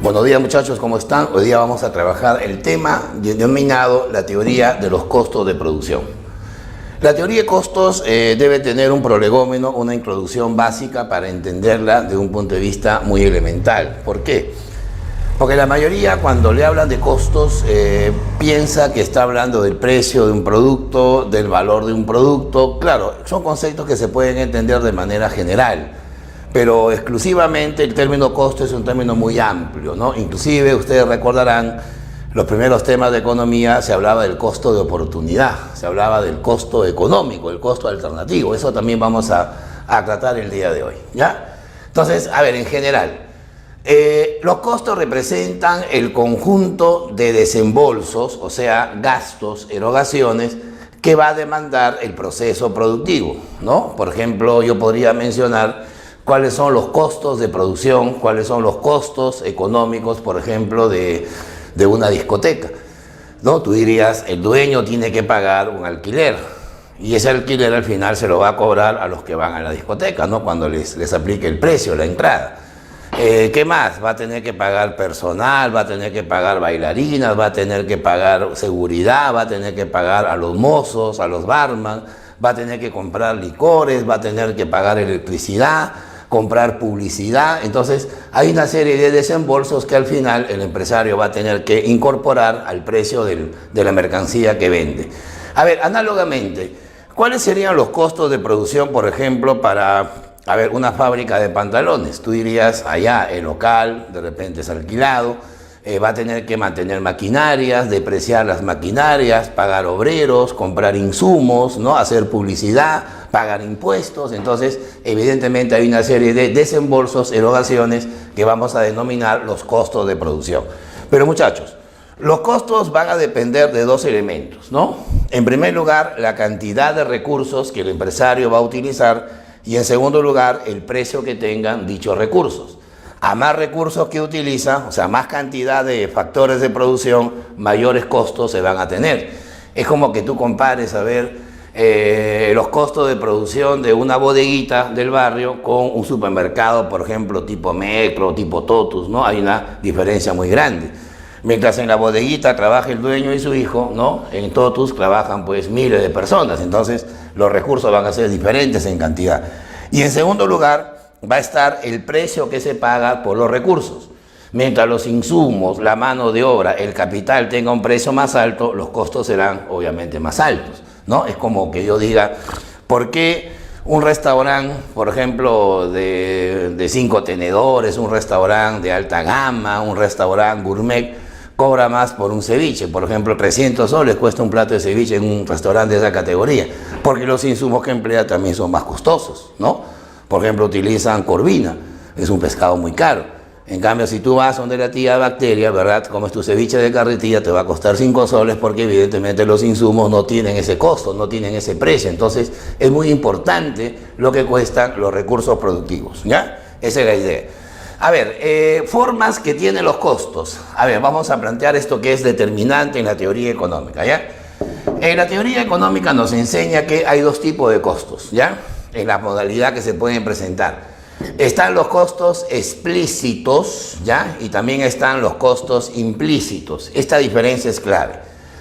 Buenos días muchachos, ¿cómo están? Hoy día vamos a trabajar el tema denominado la teoría de los costos de producción. La teoría de costos debe tener un prolegómeno, una introducción básica para entenderla de un punto de vista muy elemental. ¿Por qué? Porque la mayoría cuando le hablan de costos piensa que está hablando del precio de un producto, del valor de un producto. Claro, son conceptos que se pueden entender de manera general. Pero exclusivamente el término costo es un término muy amplio, ¿no? Inclusive ustedes recordarán los primeros temas de economía, se hablaba del costo de oportunidad, se hablaba del costo económico, el costo alternativo. Eso también vamos a tratar el día de hoy, ¿ya? Entonces, a ver, en general, los costos representan el conjunto de desembolsos, o sea, gastos, erogaciones, que va a demandar el proceso productivo, ¿no? Por ejemplo, yo podría mencionar cuáles son los costos de producción, cuáles son los costos económicos, por ejemplo, de una discoteca, ¿no? Tú dirías, el dueño tiene que pagar un alquiler y ese alquiler al final se lo va a cobrar a los que van a la discoteca, ¿no? Cuando les aplique el precio, la entrada. ¿Qué más? Va a tener que pagar personal, va a tener que pagar bailarinas, va a tener que pagar seguridad, va a tener que pagar a los mozos, a los barman, va a tener que comprar licores, va a tener que pagar electricidad, comprar publicidad. Entonces hay una serie de desembolsos que al final el empresario va a tener que incorporar al precio de la mercancía que vende. A ver, análogamente, ¿cuáles serían los costos de producción, por ejemplo, para una fábrica de pantalones? Tú dirías, allá el local de repente es alquilado, va a tener que mantener maquinarias, depreciar las maquinarias, pagar obreros, comprar insumos, ¿no? Hacer publicidad, pagar impuestos. Entonces, evidentemente hay una serie de desembolsos, erogaciones que vamos a denominar los costos de producción. Pero muchachos, los costos van a depender de dos elementos, ¿no? En primer lugar, la cantidad de recursos que el empresario va a utilizar y en segundo lugar, el precio que tengan dichos recursos. A más recursos que utiliza, o sea, más cantidad de factores de producción, mayores costos se van a tener. Es como que tú compares, a ver, los costos de producción de una bodeguita del barrio con un supermercado, por ejemplo, tipo Metro, tipo Totus, ¿no? Hay una diferencia muy grande. Mientras en la bodeguita trabaja el dueño y su hijo, ¿no? En Totus trabajan pues miles de personas, entonces los recursos van a ser diferentes en cantidad. Y en segundo lugar, va a estar el precio que se paga por los recursos. Mientras los insumos, la mano de obra, el capital tenga un precio más alto, los costos serán obviamente más altos, ¿no? Es como que yo diga, ¿por qué un restaurante, por ejemplo, de 5 tenedores, un restaurante de alta gama, un restaurante gourmet, cobra más por un ceviche? Por ejemplo, 300 soles cuesta un plato de ceviche en un restaurante de esa categoría, porque los insumos que emplea también son más costosos, ¿no? Por ejemplo, utilizan corvina, es un pescado muy caro. En cambio, si tú vas donde la tía Bacteria, ¿verdad? Comes tu ceviche de carretilla, te va a costar 5 soles porque evidentemente los insumos no tienen ese costo, no tienen ese precio. Entonces, es muy importante lo que cuestan los recursos productivos, ¿ya? Esa es la idea. A ver, formas que tienen los costos. A ver, vamos a plantear esto que es determinante en la teoría económica, ¿ya? La teoría económica nos enseña que hay dos tipos de costos, ¿ya? En la modalidad que se pueden presentar. Están los costos explícitos, ¿ya? Y también están los costos implícitos. Esta diferencia es clave.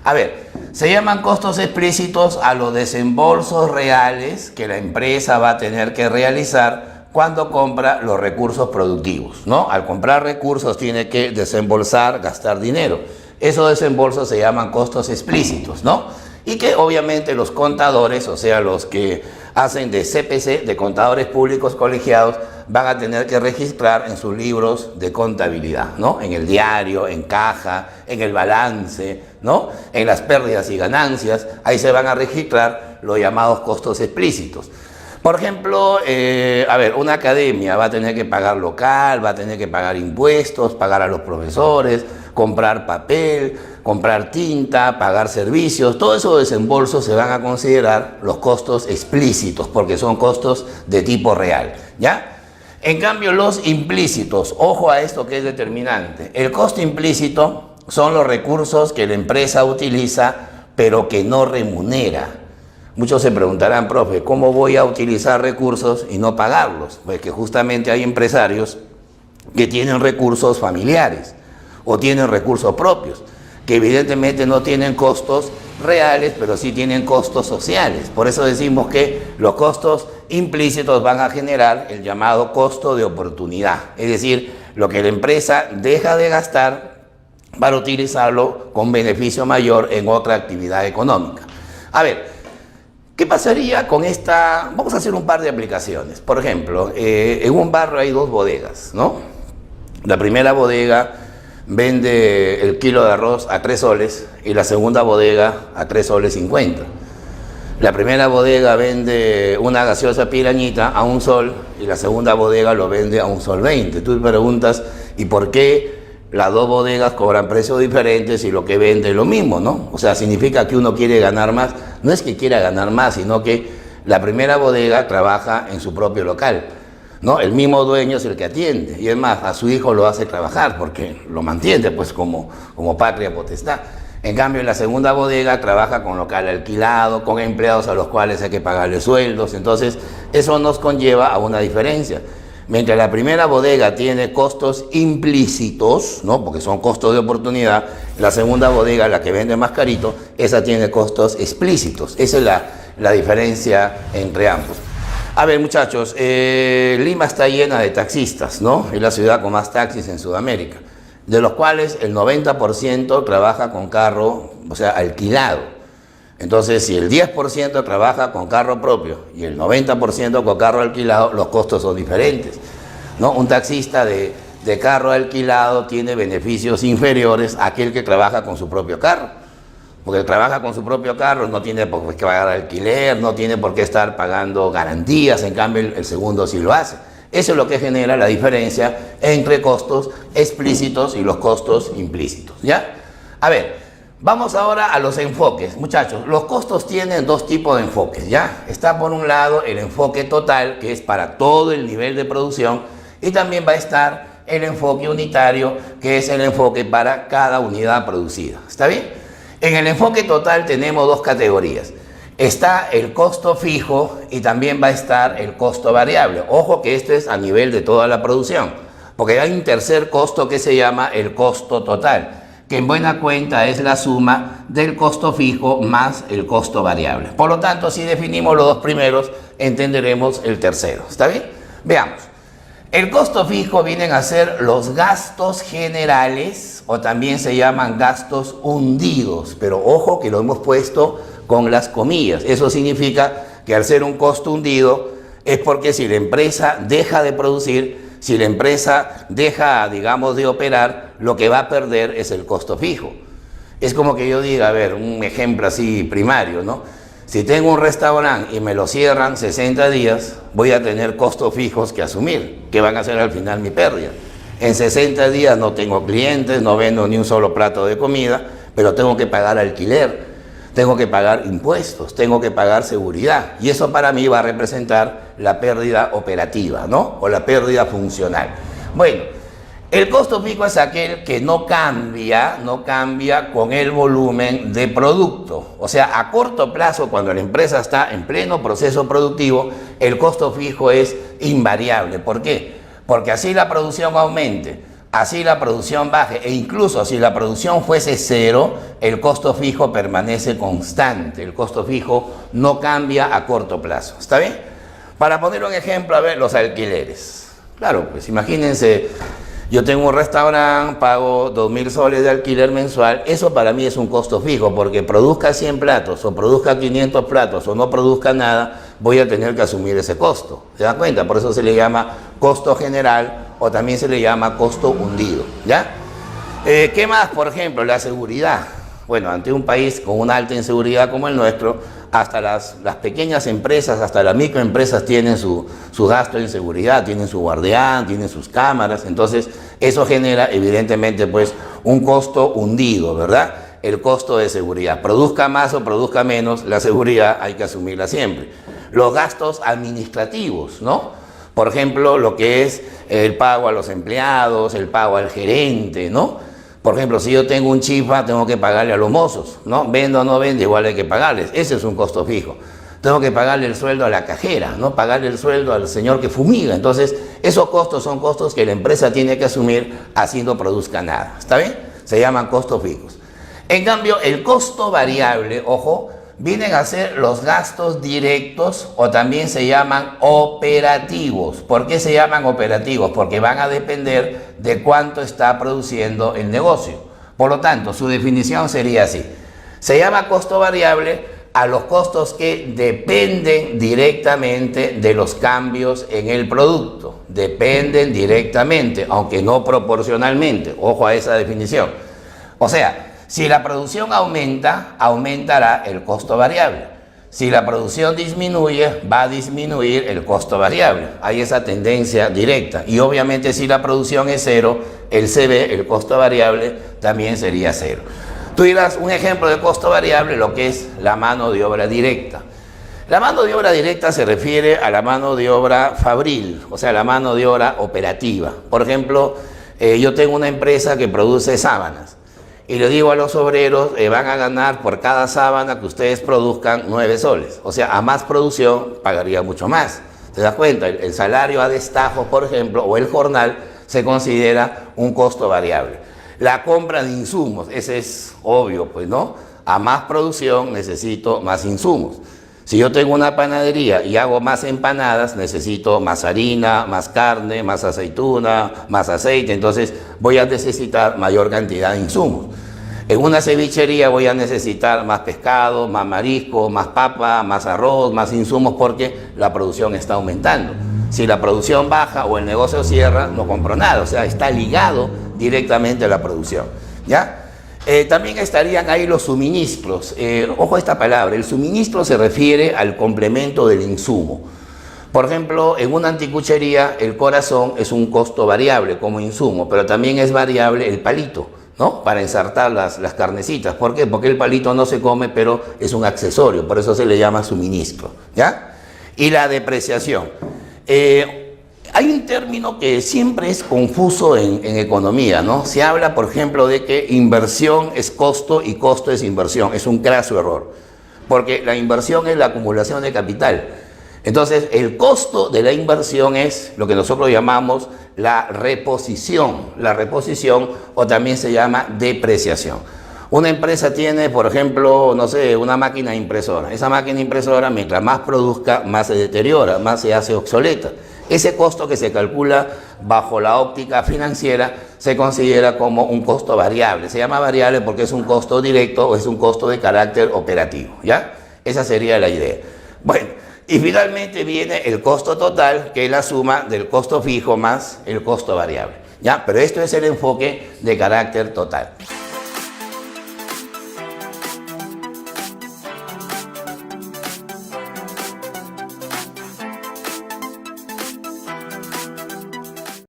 A ver, se llaman costos explícitos a los desembolsos reales que la empresa va a tener que realizar cuando compra los recursos productivos, ¿no? Al comprar recursos tiene que desembolsar, gastar dinero. Esos desembolsos se llaman costos explícitos, ¿no? Y que obviamente los contadores, o sea, los que hacen de CPC, de contadores públicos colegiados, van a tener que registrar en sus libros de contabilidad, ¿no? En el diario, en caja, en el balance, ¿no? En las pérdidas y ganancias, ahí se van a registrar los llamados costos explícitos. Por ejemplo, una academia va a tener que pagar local, va a tener que pagar impuestos, pagar a los profesores, comprar papel, comprar tinta, pagar servicios. Todos esos desembolsos se van a considerar los costos explícitos porque son costos de tipo real, ¿ya? En cambio, los implícitos, ojo a esto que es determinante. El costo implícito son los recursos que la empresa utiliza pero que no remunera. Muchos se preguntarán, profe, ¿cómo voy a utilizar recursos y no pagarlos? Pues que justamente hay empresarios que tienen recursos familiares o tienen recursos propios, que evidentemente no tienen costos reales, pero sí tienen costos sociales. Por eso decimos que los costos implícitos van a generar el llamado costo de oportunidad, es decir, lo que la empresa deja de gastar para utilizarlo con beneficio mayor en otra actividad económica. A ver, ¿qué pasaría con esta? Vamos a hacer un par de aplicaciones. Por ejemplo, en un barrio hay dos bodegas, ¿no? La primera bodega vende el kilo de arroz a 3 soles y la segunda bodega a 3 soles 50. La primera bodega vende una gaseosa pirañita a 1 sol y la segunda bodega lo vende a 1 sol 20. Tú te preguntas, ¿y por qué las dos bodegas cobran precios diferentes y lo que vende es lo mismo, ¿no? O sea, significa que uno quiere ganar más. No es que quiera ganar más, sino que la primera bodega trabaja en su propio local, ¿no? El mismo dueño es el que atiende, y es más, a su hijo lo hace trabajar porque lo mantiene pues como patria potestad. En cambio, en la segunda bodega trabaja con local alquilado, con empleados a los cuales hay que pagarles sueldos. Entonces, eso nos conlleva a una diferencia. Mientras la primera bodega tiene costos implícitos, ¿no? Porque son costos de oportunidad, la segunda bodega, la que vende más carito, esa tiene costos explícitos. Esa es la diferencia entre ambos. A ver, muchachos, Lima está llena de taxistas, ¿no? Es la ciudad con más taxis en Sudamérica, de los cuales el 90% trabaja con carro, o sea, alquilado. Entonces, si el 10% trabaja con carro propio y el 90% con carro alquilado, los costos son diferentes, ¿no? Un taxista de carro alquilado tiene beneficios inferiores a aquel que trabaja con su propio carro. Porque trabaja con su propio carro, no tiene por qué pagar alquiler, no tiene por qué estar pagando garantías, en cambio el segundo sí lo hace. Eso es lo que genera la diferencia entre costos explícitos y los costos implícitos, ¿ya? A ver, vamos ahora a los enfoques. Muchachos, los costos tienen dos tipos de enfoques, ¿ya? Está por un lado el enfoque total, que es para todo el nivel de producción, y también va a estar el enfoque unitario, que es el enfoque para cada unidad producida. ¿Está bien? En el enfoque total tenemos dos categorías. Está el costo fijo y también va a estar el costo variable. Ojo que esto es a nivel de toda la producción, porque hay un tercer costo que se llama el costo total, que en buena cuenta es la suma del costo fijo más el costo variable. Por lo tanto, si definimos los dos primeros, entenderemos el tercero. ¿Está bien? Veamos. El costo fijo vienen a ser los gastos generales, o también se llaman gastos hundidos, pero ojo que lo hemos puesto con las comillas. Eso significa que al ser un costo hundido es porque si la empresa deja de producir, si la empresa deja, digamos, de operar, lo que va a perder es el costo fijo. Es como que yo diga, a ver, un ejemplo así primario, ¿no? Si tengo un restaurante y me lo cierran 60 días, voy a tener costos fijos que asumir, que van a ser al final mi pérdida. En 60 días no tengo clientes, no vendo ni un solo plato de comida, pero tengo que pagar alquiler, tengo que pagar impuestos, tengo que pagar seguridad. Y eso para mí va a representar la pérdida operativa, ¿no? O la pérdida funcional. Bueno, el costo fijo es aquel que no cambia con el volumen de producto. O sea, a corto plazo, cuando la empresa está en pleno proceso productivo, el costo fijo es invariable. ¿Por qué? Porque así la producción aumente, así la producción baje, e incluso si la producción fuese cero, el costo fijo permanece constante. El costo fijo no cambia a corto plazo. ¿Está bien? Para poner un ejemplo, a ver, los alquileres. Claro, pues imagínense, yo tengo un restaurante, pago 2.000 soles de alquiler mensual, eso para mí es un costo fijo, porque produzca 100 platos o produzca 500 platos o no produzca nada, voy a tener que asumir ese costo. ¿Se dan cuenta? Por eso se le llama costo general o también se le llama costo hundido, ¿ya? ¿Qué más? Por ejemplo, la seguridad. Bueno, ante un país con una alta inseguridad como el nuestro, hasta las pequeñas empresas, hasta las microempresas tienen su gasto en seguridad, tienen su guardián, tienen sus cámaras. Entonces, eso genera evidentemente pues un costo hundido, ¿verdad? El costo de seguridad. Produzca más o produzca menos, la seguridad hay que asumirla siempre. Los gastos administrativos, ¿no? Por ejemplo, lo que es el pago a los empleados, el pago al gerente, ¿no? Por ejemplo, si yo tengo un chifa, tengo que pagarle a los mozos, ¿no? Vendo o no vendo, igual hay que pagarles. Ese es un costo fijo. Tengo que pagarle el sueldo a la cajera, ¿no? Pagarle el sueldo al señor que fumiga. Entonces, Esos costos son costos que la empresa tiene que asumir así no produzca nada. ¿Está bien? Se llaman costos fijos. En cambio, el costo variable, ojo, vienen a ser los gastos directos o también se llaman operativos. ¿Por qué se llaman operativos? Porque van a depender de cuánto está produciendo el negocio. Por lo tanto, su definición sería así. Se llama costo variable a los costos que dependen directamente de los cambios en el producto. Dependen directamente, aunque no proporcionalmente. Ojo a esa definición. O sea, si la producción aumenta, aumentará el costo variable. Si la producción disminuye, va a disminuir el costo variable. Hay esa tendencia directa. Y obviamente si la producción es cero, el CB, el costo variable, también sería cero. Tú dirás, un ejemplo de costo variable, lo que es la mano de obra directa. La mano de obra directa se refiere a la mano de obra fabril, o sea, la mano de obra operativa. Por ejemplo, yo tengo una empresa que produce sábanas y le digo a los obreros, van a ganar por cada sábana que ustedes produzcan 9 soles. O sea, a más producción pagaría mucho más. ¿Te das cuenta? El salario a destajo, por ejemplo, o el jornal se considera un costo variable. La compra de insumos, ese es obvio, pues, ¿no? A más producción necesito más insumos. Si yo tengo una panadería y hago más empanadas, necesito más harina, más carne, más aceituna, más aceite, entonces voy a necesitar mayor cantidad de insumos. En una cevichería voy a necesitar más pescado, más marisco, más papa, más arroz, más insumos porque la producción está aumentando. Si la producción baja o el negocio cierra, no compro nada, o sea, está ligado directamente a la producción, ¿ya? También estarían ahí los suministros. Ojo a esta palabra, el suministro se refiere al complemento del insumo. Por ejemplo, en una anticuchería el corazón es un costo variable como insumo, pero también es variable el palito, ¿no? Para ensartar las carnecitas. ¿Por qué? Porque el palito no se come, pero es un accesorio, por eso se le llama suministro, ¿ya? Y la depreciación. Hay un término que siempre es confuso en economía, ¿no? Se habla, por ejemplo, de que inversión es costo y costo es inversión. Es un craso error, porque la inversión es la acumulación de capital. Entonces, el costo de la inversión es lo que nosotros llamamos la reposición. La reposición, o también se llama depreciación. Una empresa tiene, por ejemplo, no sé, una máquina impresora. Esa máquina impresora, mientras más produzca, más se deteriora, más se hace obsoleta. Ese costo que se calcula bajo la óptica financiera se considera como un costo variable. Se llama variable porque es un costo directo o es un costo de carácter operativo, ¿ya? Esa sería la idea. Bueno, y finalmente viene el costo total, que es la suma del costo fijo más el costo variable, ¿ya? Pero esto es el enfoque de carácter total.